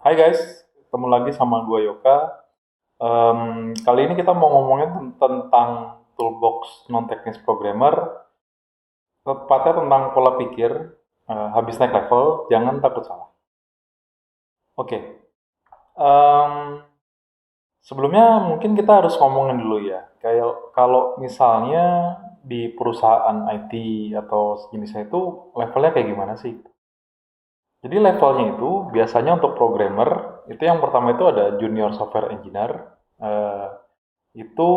Hai guys, ketemu lagi sama gue Yoka. Kali ini kita mau ngomongin tentang toolbox non-teknis programmer, tepatnya tentang pola pikir. Habis naik level, jangan takut salah. Oke, em, sebelumnya mungkin kita harus ngomongin dulu ya. Kayak kalau misalnya di perusahaan IT atau sejenisnya itu levelnya kayak gimana sih? Jadi levelnya itu biasanya untuk programmer itu yang pertama itu ada junior software engineer. Eh, itu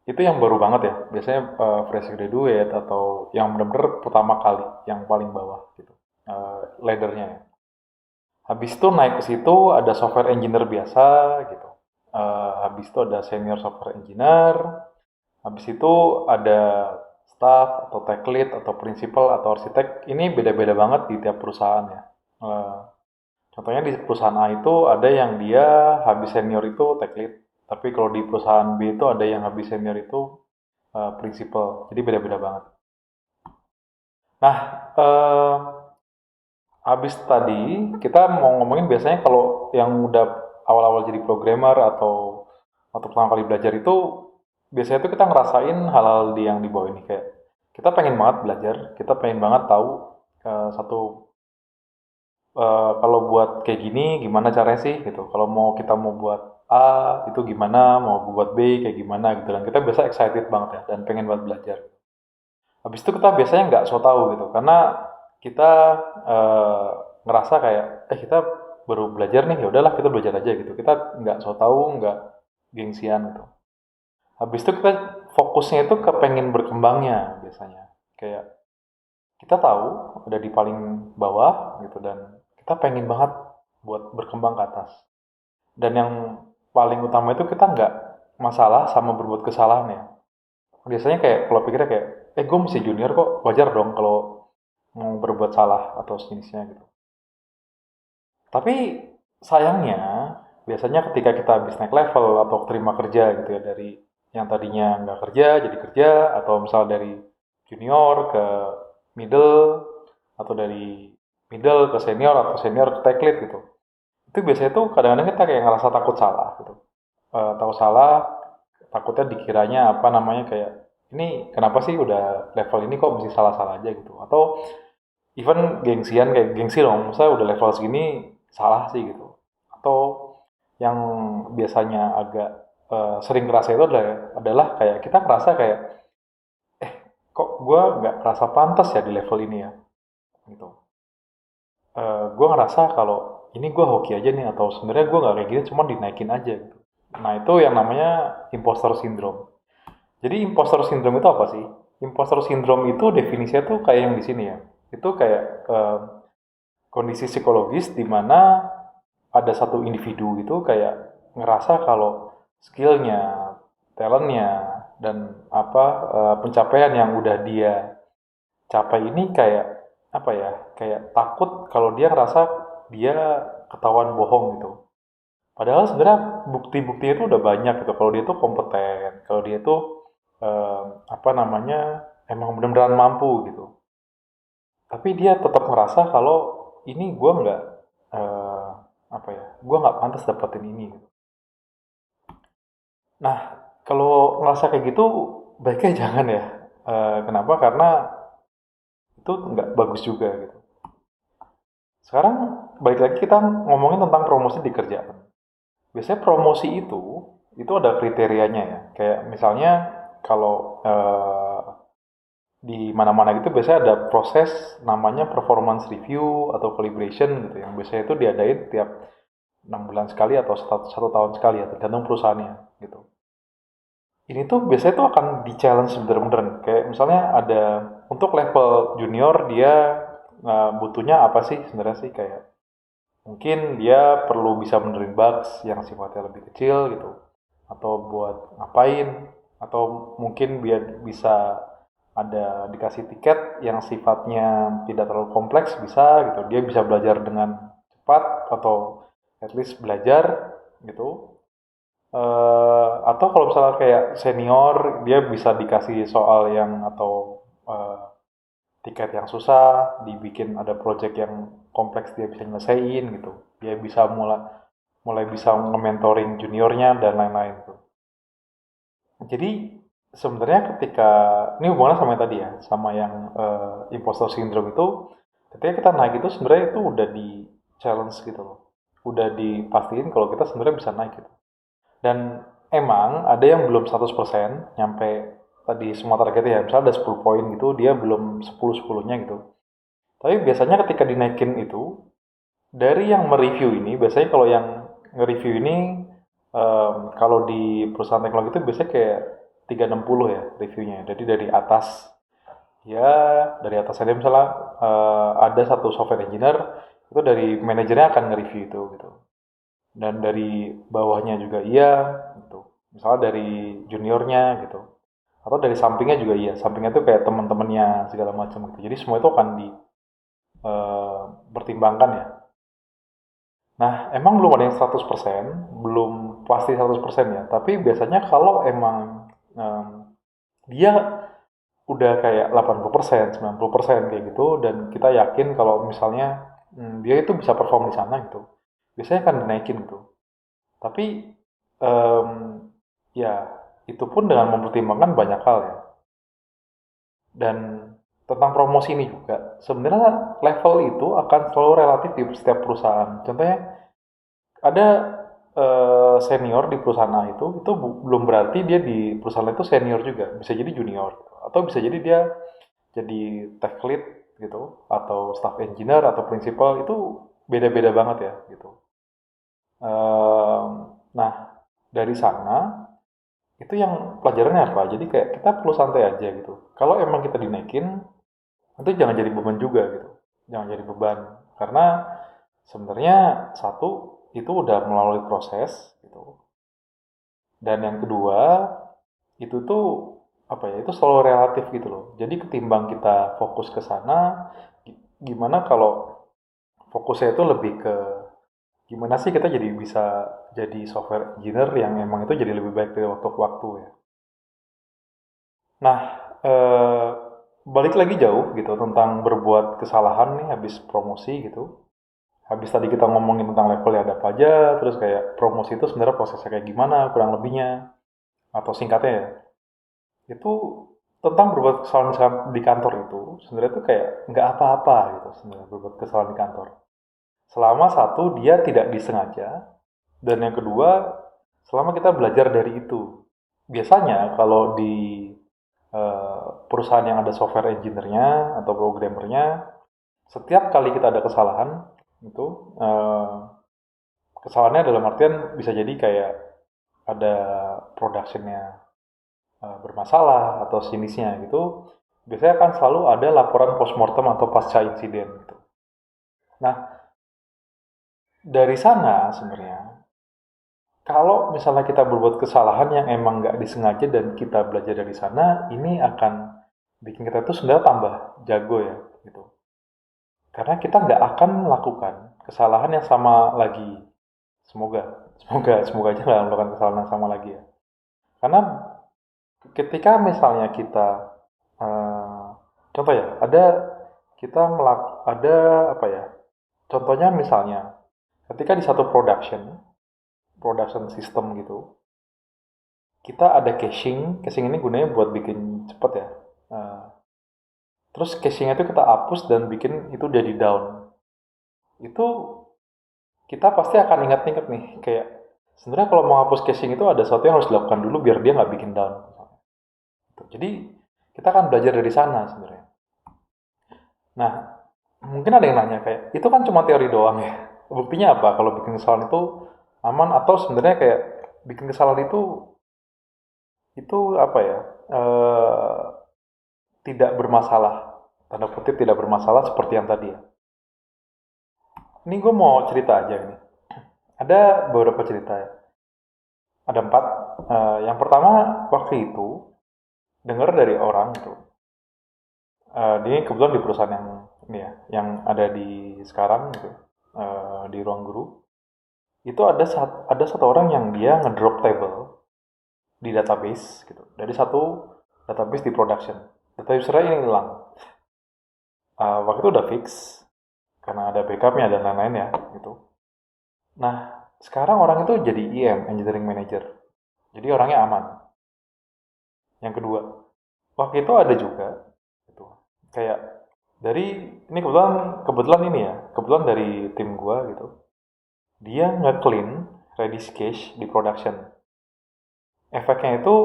itu yang baru banget ya. Biasanya fresh graduate atau yang benar-benar pertama kali, yang paling bawah gitu. Laddernya ya. Habis itu naik ke situ ada software engineer biasa gitu. Habis itu ada senior software engineer. Habis itu ada staff atau tech lead atau principal atau arsitek. Ini beda-beda banget di tiap perusahaan ya. Eh, Contohnya di perusahaan A itu ada yang dia habis senior itu tech lead, tapi kalau di perusahaan B itu ada yang habis senior itu principal. Jadi beda-beda banget. Nah, eh, habis tadi kita mau ngomongin biasanya kalau yang udah awal-awal jadi programmer atau pertama kali belajar itu biasanya tuh kita ngerasain hal-hal yang di bawah ini kayak kita pengen banget belajar, kita pengen banget tahu satu kalau buat kayak gini gimana caranya sih gitu. Kalau kita mau buat A itu gimana, mau buat B kayak gimana gitu. Dan kita biasa excited banget ya dan pengen banget belajar. Habis itu kita biasanya nggak so tahu gitu karena kita eh, ngerasa kayak kita baru belajar nih ya udahlah kita belajar aja gitu. Kita nggak so tahu, nggak gengsian gitu. Habis itu kita fokusnya itu ke pengen berkembangnya biasanya. Kayak kita tahu udah di paling bawah gitu dan kita pengen banget buat berkembang ke atas. Dan yang paling utama itu kita nggak masalah sama berbuat kesalahan ya. Biasanya kayak kalau pikirnya kayak, gue masih junior kok, wajar dong kalau mau berbuat salah atau sejenisnya gitu. Tapi sayangnya, biasanya ketika kita habis naik level atau terima kerja gitu ya, dari yang tadinya nggak kerja jadi kerja, atau misal dari junior ke middle, atau dari middle ke senior, atau senior ke tech lead gitu. Itu biasanya tuh kadang-kadang kita kayak ngerasa takut salah gitu. Tahu salah, takutnya dikiranya apa namanya kayak ini kenapa sih udah level ini kok mesti salah-salah aja gitu. Atau even gengsian kayak gengsi dong, saya udah level segini salah sih gitu. Atau yang biasanya agak sering kerasa itu adalah kayak kita ngerasa kayak kok gue nggak kerasa pantas ya di level ini ya gitu. Gue ngerasa kalau ini gue hoki aja nih atau sebenarnya gue nggak kayak gini cuma dinaikin aja gitu. Nah itu yang namanya imposter syndrome. Jadi imposter syndrome itu apa sih? Imposter syndrome itu definisinya tuh kayak yang di sini ya. Itu kayak kondisi psikologis di mana ada satu individu itu kayak ngerasa kalau skillnya, talentnya, dan pencapaian yang udah dia capai ini kayak apa ya? Kayak takut kalau dia ngerasa dia ketahuan bohong gitu. Padahal sebenarnya bukti-bukti itu udah banyak gitu. Kalau dia tuh kompeten, kalau dia tuh emang benar-benar mampu gitu. Tapi dia tetap ngerasa kalau ini gue nggak eh, gue nggak pantas dapetin ini. Gitu. Nah, kalau ngerasa kayak gitu baiknya jangan ya. Kenapa? Karena itu nggak bagus juga gitu. Sekarang balik lagi kita ngomongin tentang promosi di kerjaan. Biasanya promosi itu ada kriterianya ya. Kayak misalnya kalau di mana-mana gitu biasanya ada proses namanya performance review atau calibration gitu yang biasanya itu diadain tiap 6 bulan sekali atau satu tahun sekali ya tergantung perusahaannya gitu. Ini tuh biasanya tuh akan di challenge bener-bener kayak misalnya ada untuk level junior dia butuhnya apa sih sebenarnya sih kayak mungkin dia perlu bisa benerin bugs yang sifatnya lebih kecil gitu atau buat ngapain atau mungkin biar bisa ada dikasih tiket yang sifatnya tidak terlalu kompleks bisa gitu dia bisa belajar dengan cepat atau at least belajar gitu. Atau kalau misalnya kayak senior dia bisa dikasih soal yang atau eh, tiket yang susah dibikin ada project yang kompleks dia bisa nyelesain gitu. Dia bisa mulai bisa nge-mentoring juniornya dan lain-lain tuh. Jadi sebenarnya ketika ini hubungannya sama yang tadi ya, sama yang imposter syndrome itu, ketika kita naik itu sebenarnya itu udah di challenge gitu loh. Udah dipastiin kalau kita sebenarnya bisa naik gitu. Dan emang ada yang belum 100% nyampe tadi semua targetnya ya. Misalnya ada 10 poin gitu, dia belum 10-10-nya gitu. Tapi biasanya ketika dinaikin itu, dari yang mereview ini, biasanya kalau yang nge-review ini, kalau di perusahaan teknologi itu biasanya kayak 360 ya reviewnya. Jadi dari atas, ya dari atas ada misalnya ada satu software engineer, itu dari manajernya akan nge-review itu gitu. Dan dari bawahnya juga iya gitu. Misalnya dari juniornya gitu. Atau dari sampingnya juga iya. Sampingnya itu kayak teman-temannya segala macam gitu. Jadi semua itu akan dipertimbangkan ya. Nah, emang belum ada yang 100%, belum pasti 100% ya. Tapi biasanya kalau emang dia udah kayak 80%, 90% kayak gitu, dan kita yakin kalau misalnya dia itu bisa perform di sana gitu, biasanya akan dinaikin gitu. Tapi em, ya itu pun dengan mempertimbangkan banyak hal ya. Dan tentang promosi ini juga, sebenarnya level itu akan selalu relatif di setiap perusahaan. Contohnya ada senior di perusahaan A itu belum berarti dia di perusahaan itu senior juga, bisa jadi junior gitu. Atau bisa jadi dia jadi tech lead gitu, atau staff engineer atau principal, itu beda-beda banget ya gitu. Nah, dari sana itu yang pelajarannya apa? Jadi kayak kita perlu santai aja gitu. Kalau emang kita dinaikin, itu jangan jadi beban juga gitu. Jangan jadi beban. Karena sebenarnya satu, itu udah melalui proses gitu. Dan yang kedua, itu tuh apa ya? Itu selalu relatif gitu loh. Jadi ketimbang kita fokus ke sana, gimana kalau fokusnya itu lebih ke gimana sih kita jadi bisa jadi software engineer yang emang itu jadi lebih baik dari waktu ke waktu ya. Nah, eh, balik lagi jauh gitu tentang berbuat kesalahan nih habis promosi gitu. Habis tadi kita ngomongin tentang levelnya ada apa aja, terus kayak promosi itu sebenarnya prosesnya kayak gimana, kurang lebihnya, atau singkatnya ya. Itu tentang berbuat kesalahan di kantor itu, sebenarnya itu kayak nggak apa-apa gitu sebenarnya berbuat kesalahan di kantor. Selama satu, dia tidak disengaja, dan yang kedua, selama kita belajar dari itu. Biasanya kalau di perusahaan yang ada software engineer-nya atau programmernya, setiap kali kita ada kesalahan, itu kesalahannya dalam artian bisa jadi kayak ada production-nya bermasalah atau sinisnya gitu, biasanya kan selalu ada laporan postmortem atau pasca insiden gitu. Nah, dari sana sebenarnya, kalau misalnya kita berbuat kesalahan yang emang nggak disengaja dan kita belajar dari sana, ini akan bikin kita tuh sebenarnya tambah jago ya gitu. Karena kita nggak akan melakukan kesalahan yang sama lagi. Semoga aja nggak melakukan kesalahan yang sama lagi ya. Karena ketika misalnya kita, eh, contoh ya, ada apa ya? Contohnya misalnya, ketika di satu production system gitu, kita ada caching. Caching ini gunanya buat bikin cepet ya. Eh, Terus caching itu kita hapus dan bikin itu jadi down. Itu kita pasti akan ingat-ingat nih, kayak sebenarnya kalau mau hapus caching itu ada sesuatu yang harus dilakukan dulu biar dia nggak bikin down. Jadi kita akan belajar dari sana sebenarnya. Nah, mungkin ada yang nanya kayak, itu kan cuma teori doang ya. Buktinya apa kalau bikin kesalahan itu aman, atau sebenarnya kayak bikin kesalahan itu apa ya? eh, Tidak bermasalah. Tanda kutip tidak bermasalah seperti yang tadi ya. Ini gue mau cerita aja nih. Ada beberapa cerita ya. Ada 4. Yang pertama, waktu itu dengar dari orang itu. Ini kebetulan di perusahaan yang ini ya, yang ada di sekarang gitu, di ruang guru. Itu ada satu orang yang dia ngedrop table di database gitu. Dari satu database di production. Database ini hilang. Waktu itu udah fix karena ada backupnya dan lain-lain ya gitu. Nah, sekarang orang itu jadi EM, Engineering Manager. Jadi orangnya aman. Yang kedua, waktu itu ada juga gitu. Kayak dari ini kebetulan ini ya, kebetulan dari tim gua gitu. Dia nge-clean Redis cache di production. Efeknya itu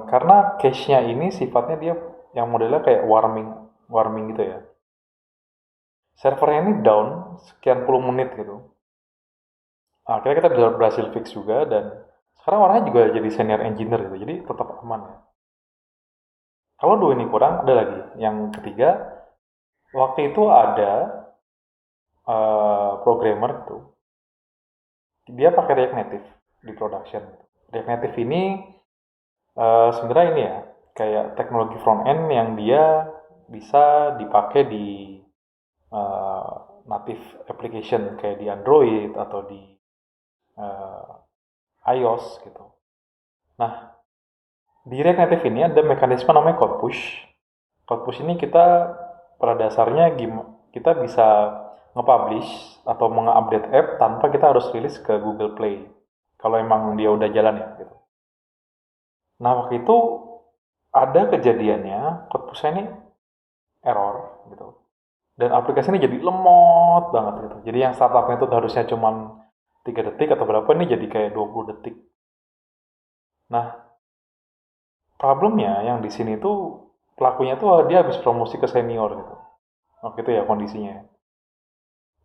karena cache-nya ini sifatnya dia yang modelnya kayak warming warming gitu ya. Servernya ini down sekian puluh menit gitu. Akhirnya kita berhasil fix juga dan sekarang orangnya juga jadi senior engineer gitu. Jadi tetap aman ya. Kalau dua ini kurang, ada lagi. Yang ketiga, waktu itu ada programmer gitu. Dia pakai React Native di production. React Native ini sebenarnya ini ya, kayak teknologi front end yang dia bisa dipakai di uh, native application kayak di Android atau di uh, iOS gitu. Nah, di React Native ini ada mekanisme namanya code push. Code push ini kita pada dasarnya kita bisa nge-publish atau meng-update app tanpa kita harus rilis ke Google Play. Kalau emang dia udah jalan ya gitu. Nah, waktu itu ada kejadiannya code push ini error gitu. Dan aplikasi ini jadi lemot banget gitu. Jadi yang startupnya itu harusnya cuma 3 detik atau berapa, ini jadi kayak 20 detik. Nah, problemnya yang di sini tuh pelakunya tuh dia habis promosi ke senior gitu. Waktu itu ya kondisinya.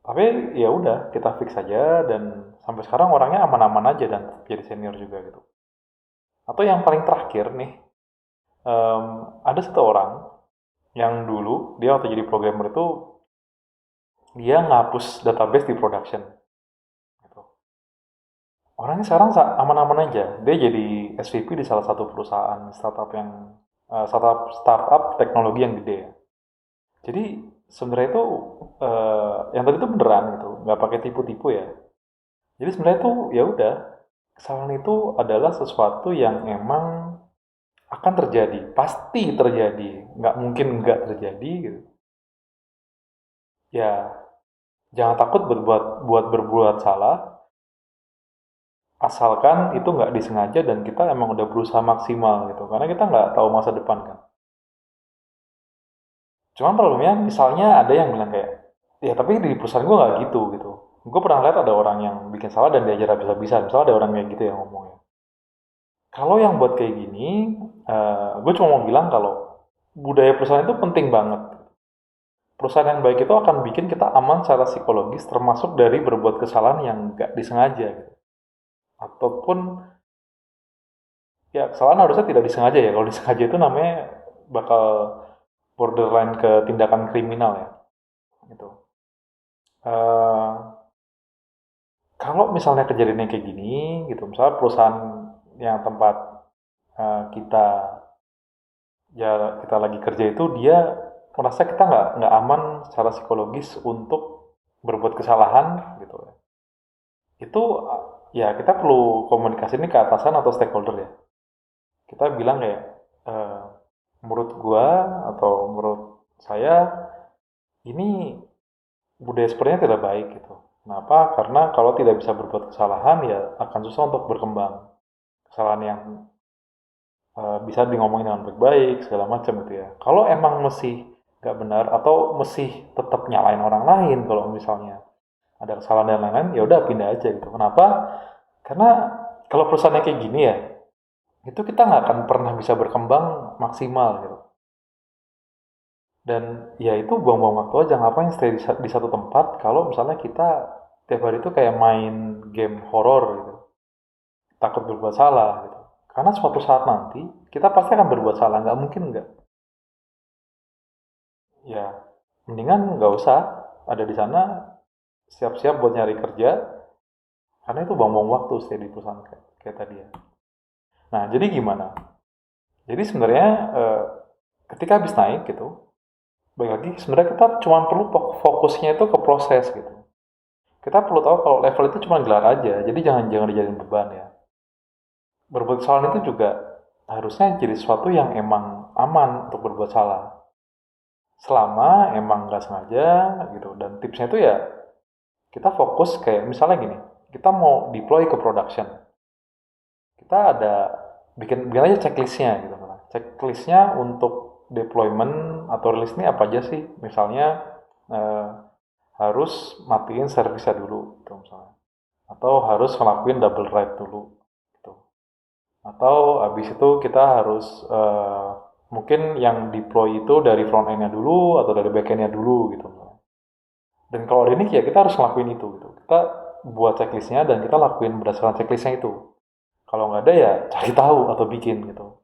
Tapi ya udah kita fix aja dan sampai sekarang orangnya aman-aman aja dan jadi senior juga gitu. Atau yang paling terakhir nih, ada satu orang yang dulu dia waktu jadi programmer itu dia ngapus database di production. Gitu. Orangnya sekarang aman-aman aja. Dia jadi SVP di salah satu perusahaan startup teknologi yang gede ya. Jadi sebenarnya itu yang tadi itu beneran gitu, nggak pakai tipu-tipu ya. Jadi sebenarnya itu ya udah, kesalahan itu adalah sesuatu yang emang akan terjadi, pasti terjadi, nggak mungkin nggak terjadi gitu. Ya jangan takut buat berbuat salah, asalkan itu nggak disengaja dan kita emang udah berusaha maksimal gitu, karena kita nggak tahu masa depan kan. Cuman problemnya misalnya ada yang bilang kayak, ya tapi di perusahaan gue nggak gitu gitu. Gue pernah lihat ada orang yang bikin salah dan diajar habis-habisan. Misalnya ada orang kayak gitu yang ngomongnya. Kalau yang buat kayak gini, gue cuma mau bilang kalau budaya perusahaan itu penting banget. Perusahaan yang baik itu akan bikin kita aman secara psikologis, termasuk dari berbuat kesalahan yang nggak disengaja. Gitu. Ataupun, ya kesalahan harusnya tidak disengaja ya. Kalau disengaja itu namanya bakal borderline ke tindakan kriminal ya. Gitu. Uh, Kalau misalnya kejadiannya kayak gini, gitu, misalnya perusahaan yang tempat kita ya kita lagi kerja itu dia merasa kita nggak aman secara psikologis untuk berbuat kesalahan gitu, itu ya kita perlu komunikasi ini ke atasan atau stakeholder ya. Kita bilang kayak eh, menurut gua atau menurut saya ini budaya sepertinya tidak baik gitu. Kenapa? Karena kalau tidak bisa berbuat kesalahan ya akan susah untuk berkembang. Kesalahan yang bisa di ngomongin dengan baik-baik segala macam gitu ya. Kalau emang masih nggak benar atau masih tetap nyalain orang lain kalau misalnya ada kesalahan dan lain-lain, ya udah pindah aja gitu. Kenapa? Karena kalau perusahaannya kayak gini ya, itu kita nggak akan pernah bisa berkembang maksimal gitu. Dan ya itu buang-buang waktu aja, ngapain stay di satu tempat kalau misalnya kita tiap hari itu kayak main game horor gitu, takut berbuat salah gitu. Karena suatu saat nanti kita pasti akan berbuat salah, nggak mungkin nggak. Ya, mendingan nggak usah ada di sana, siap-siap buat nyari kerja, karena itu buang-buang waktu stay di perusahaan kayak tadi ya. Nah, jadi gimana? Jadi sebenarnya ketika habis naik gitu, balik lagi sebenarnya kita cuma perlu fokusnya itu ke proses gitu. Kita perlu tahu kalau level itu cuma gelar aja, jadi jangan dijadiin beban ya. Berbuat salah itu juga harusnya jadi sesuatu yang emang aman untuk berbuat salah. Selama emang nggak sengaja gitu, dan tipsnya itu ya kita fokus kayak misalnya gini, kita mau deploy ke production, kita ada bikin aja checklistnya gitu kan. Checklistnya untuk deployment atau rilis ini apa aja sih? Misalnya eh, harus matiin servisnya dulu gitu misalnya, atau harus ngelakuin double write dulu gitu, atau habis itu kita harus mungkin yang deploy itu dari front end-nya dulu atau dari back end-nya dulu gitu. Dan kalau ada ini ya kita harus ngelakuin itu gitu. Kita buat checklistnya dan kita lakuin berdasarkan checklistnya itu. Kalau nggak ada ya cari tahu atau bikin gitu.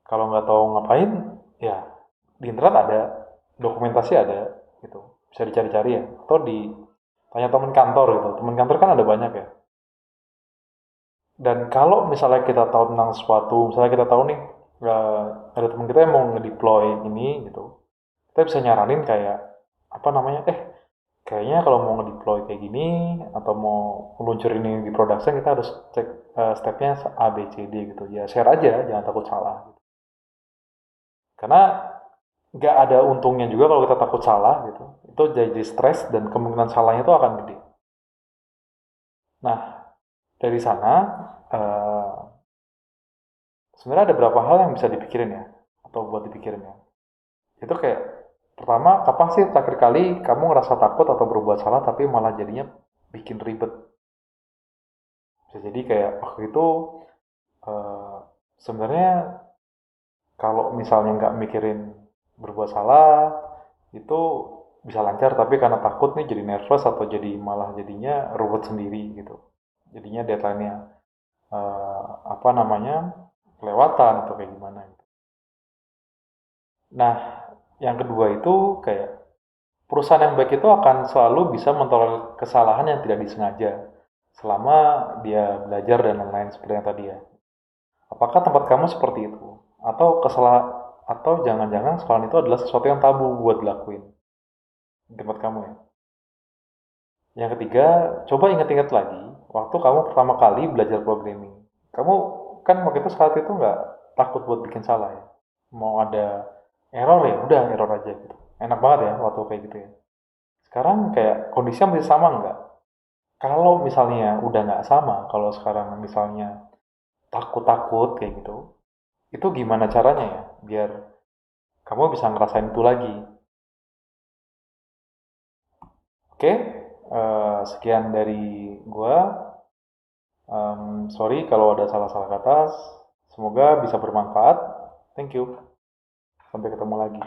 Kalau nggak tahu ngapain ya di internet ada, dokumentasi ada gitu. Bisa dicari-cari ya. Atau di tanya teman kantor gitu. Teman kantor kan ada banyak ya. Dan kalau misalnya kita tahu tentang sesuatu, misalnya kita tahu nih ada teman kita yang mau ngedeploy ini gitu, kita bisa nyaranin kayak apa namanya, kayaknya kalau mau ngedeploy kayak gini atau mau meluncur ini di production kita harus cek stepnya A B C D gitu ya, share aja jangan takut salah gitu. Karena nggak ada untungnya juga kalau kita takut salah gitu, itu jadi stres dan kemungkinan salahnya itu akan gede. Nah dari sana eh, sebenarnya ada beberapa hal yang bisa dipikirin ya, atau buat dipikirin ya. Itu kayak pertama, kapan sih terakhir kali kamu ngerasa takut atau berbuat salah tapi malah jadinya bikin ribet? Bisa jadi kayak waktu itu eh, sebenarnya kalau misalnya nggak mikirin berbuat salah itu bisa lancar, tapi karena takut nih jadi nervous atau jadi malah jadinya ruwet sendiri gitu. Jadinya deadline-nya apa namanya kelewatan atau kayak gimana gitu. Nah, yang kedua itu kayak perusahaan yang baik itu akan selalu bisa mentolerir kesalahan yang tidak disengaja selama dia belajar dan lain-lain seperti yang tadi ya. Apakah tempat kamu seperti itu? Atau jangan-jangan kesalahan itu adalah sesuatu yang tabu buat dilakuin di tempat kamu ya. Yang ketiga, coba ingat-ingat lagi waktu kamu pertama kali belajar programming. Kamu kan waktu itu saat itu nggak takut buat bikin salah ya. Mau ada error ya, udah error aja gitu. Enak banget ya waktu kayak gitu ya. Sekarang kayak kondisinya masih sama nggak? Kalau misalnya udah nggak sama, kalau sekarang misalnya takut-takut kayak gitu, itu gimana caranya ya biar kamu bisa ngerasain itu lagi? Oke, sekian dari gua. Sorry kalau ada salah-salah kata. Semoga bisa bermanfaat. Thank you. Sampai ketemu lagi.